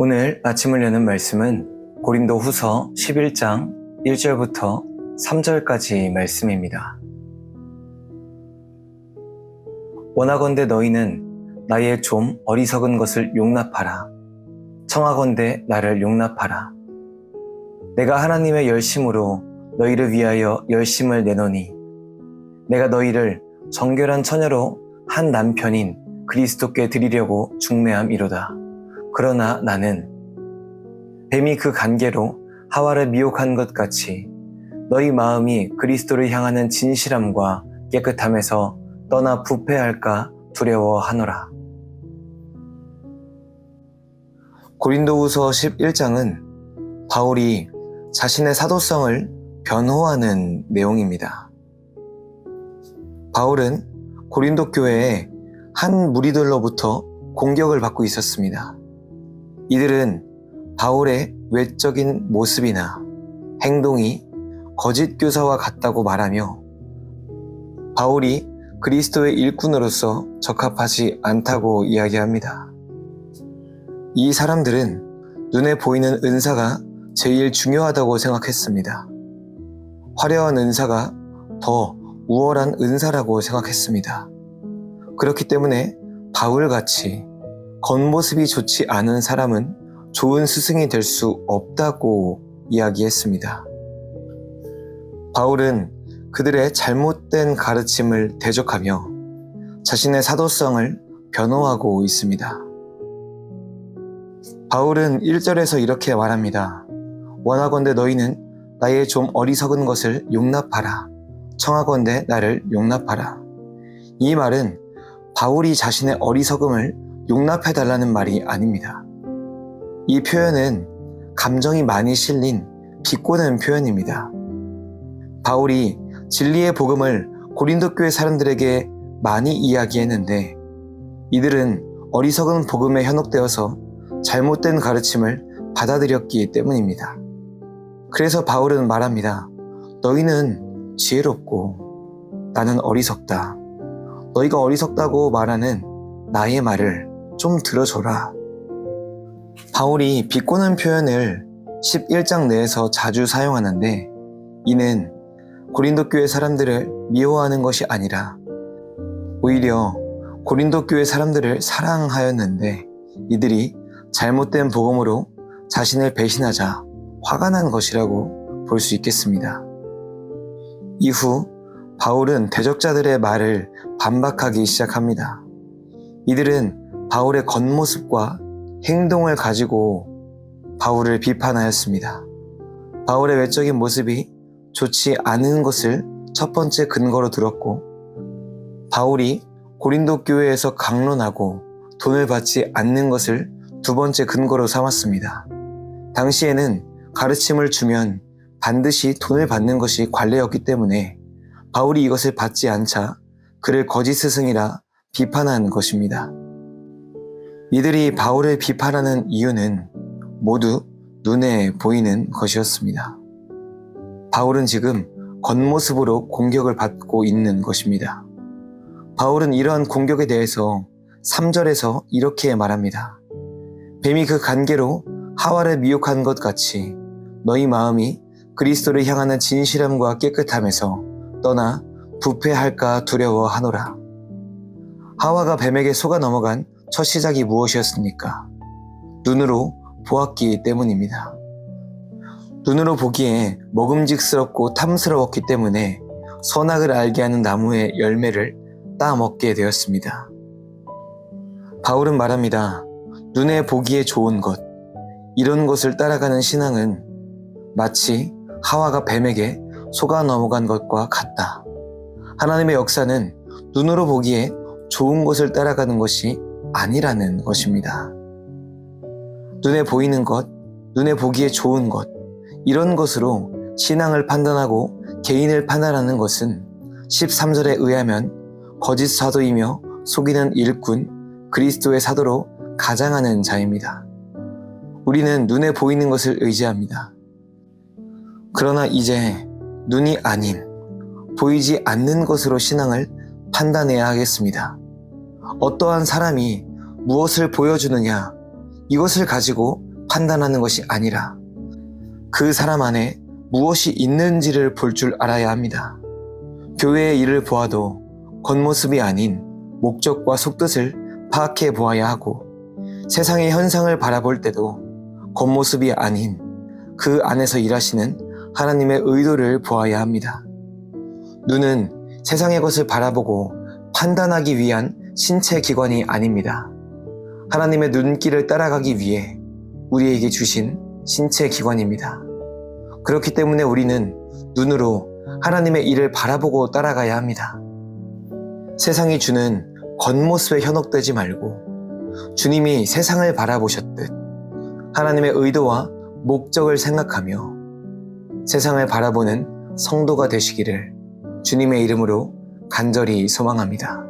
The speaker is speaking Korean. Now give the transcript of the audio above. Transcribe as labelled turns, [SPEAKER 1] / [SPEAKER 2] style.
[SPEAKER 1] 오늘 아침을 여는 말씀은 고린도후서 11장 1절부터 3절까지 말씀입니다. 원하건대 너희는 나의 좀 어리석은 것을 용납하라. 청하건대 나를 용납하라. 내가 하나님의 열심으로 너희를 위하여 열심을 내노니 내가 너희를 정결한 처녀로 한 남편인 그리스도께 드리려고 중매함이로다. 그러나 나는 뱀이 그 간계로 하와를 미혹한 것 같이 너희 마음이 그리스도를 향하는 진실함과 깨끗함에서 떠나 부패할까 두려워하노라. 고린도후서 11장은 바울이 자신의 사도성을 변호하는 내용입니다. 바울은 고린도 교회의 한 무리들로부터 공격을 받고 있었습니다. 이들은 바울의 외적인 모습이나 행동이 거짓 교사와 같다고 말하며 바울이 그리스도의 일꾼으로서 적합하지 않다고 이야기합니다. 이 사람들은 눈에 보이는 은사가 제일 중요하다고 생각했습니다. 화려한 은사가 더 우월한 은사라고 생각했습니다. 그렇기 때문에 바울같이 겉모습이 좋지 않은 사람은 좋은 스승이 될 수 없다고 이야기했습니다. 바울은 그들의 잘못된 가르침을 대적하며 자신의 사도성을 변호하고 있습니다. 바울은 1절에서 이렇게 말합니다. 원하건대 너희는 나의 좀 어리석은 것을 용납하라. 청하건대 나를 용납하라. 이 말은 바울이 자신의 어리석음을 용납해달라는 말이 아닙니다. 이 표현은 감정이 많이 실린 비꼬는 표현입니다. 바울이 진리의 복음을 고린도 교회 사람들에게 많이 이야기했는데 이들은 어리석은 복음에 현혹되어서 잘못된 가르침을 받아들였기 때문입니다. 그래서 바울은 말합니다. 너희는 지혜롭고 나는 어리석다. 너희가 어리석다고 말하는 나의 말을 좀 들어줘라. 바울이 비꼬는 표현을 11장 내에서 자주 사용하는데 이는 고린도 교회 사람들을 미워하는 것이 아니라 오히려 고린도 교회 사람들을 사랑하였는데 이들이 잘못된 복음으로 자신을 배신하자 화가 난 것이라고 볼 수 있겠습니다. 이후 바울은 대적자들의 말을 반박하기 시작합니다. 이들은 바울의 겉모습과 행동을 가지고 바울을 비판하였습니다. 바울의 외적인 모습이 좋지 않은 것을 첫 번째 근거로 들었고 바울이 고린도 교회에서 강론하고 돈을 받지 않는 것을 두 번째 근거로 삼았습니다. 당시에는 가르침을 주면 반드시 돈을 받는 것이 관례였기 때문에 바울이 이것을 받지 않자 그를 거짓 스승이라 비판한 것입니다. 이들이 바울을 비판하는 이유는 모두 눈에 보이는 것이었습니다. 바울은 지금 겉모습으로 공격을 받고 있는 것입니다. 바울은 이러한 공격에 대해서 3절에서 이렇게 말합니다. 뱀이 그 간계로 하와를 미혹한 것 같이 너희 마음이 그리스도를 향하는 진실함과 깨끗함에서 떠나 부패할까 두려워하노라. 하와가 뱀에게 속아 넘어간 첫 시작이 무엇이었습니까? 눈으로 보았기 때문입니다. 눈으로 보기에 먹음직스럽고 탐스러웠기 때문에 선악을 알게 하는 나무의 열매를 따먹게 되었습니다. 바울은 말합니다. 눈에 보기에 좋은 것, 이런 것을 따라가는 신앙은 마치 하와가 뱀에게 속아 넘어간 것과 같다. 하나님의 역사는 눈으로 보기에 좋은 것을 따라가는 것이 아니라는 것입니다. 눈에 보이는 것, 눈에 보기에 좋은 것, 이런 것으로 신앙을 판단하고 개인을 판단하는 것은 13절에 의하면 거짓 사도이며 속이는 일꾼, 그리스도의 사도로 가장하는 자입니다. 우리는 눈에 보이는 것을 의지합니다. 그러나 이제 눈이 아닌 보이지 않는 것으로 신앙을 판단해야 하겠습니다. 어떠한 사람이 무엇을 보여주느냐, 이것을 가지고 판단하는 것이 아니라 그 사람 안에 무엇이 있는지를 볼 줄 알아야 합니다. 교회의 일을 보아도 겉모습이 아닌 목적과 속뜻을 파악해 보아야 하고, 세상의 현상을 바라볼 때도 겉모습이 아닌 그 안에서 일하시는 하나님의 의도를 보아야 합니다. 눈은 세상의 것을 바라보고 판단하기 위한 신체 기관이 아닙니다. 하나님의 눈길을 따라가기 위해 우리에게 주신 신체 기관입니다. 그렇기 때문에 우리는 눈으로 하나님의 일을 바라보고 따라가야 합니다. 세상이 주는 겉모습에 현혹되지 말고 주님이 세상을 바라보셨듯 하나님의 의도와 목적을 생각하며 세상을 바라보는 성도가 되시기를 주님의 이름으로 간절히 소망합니다.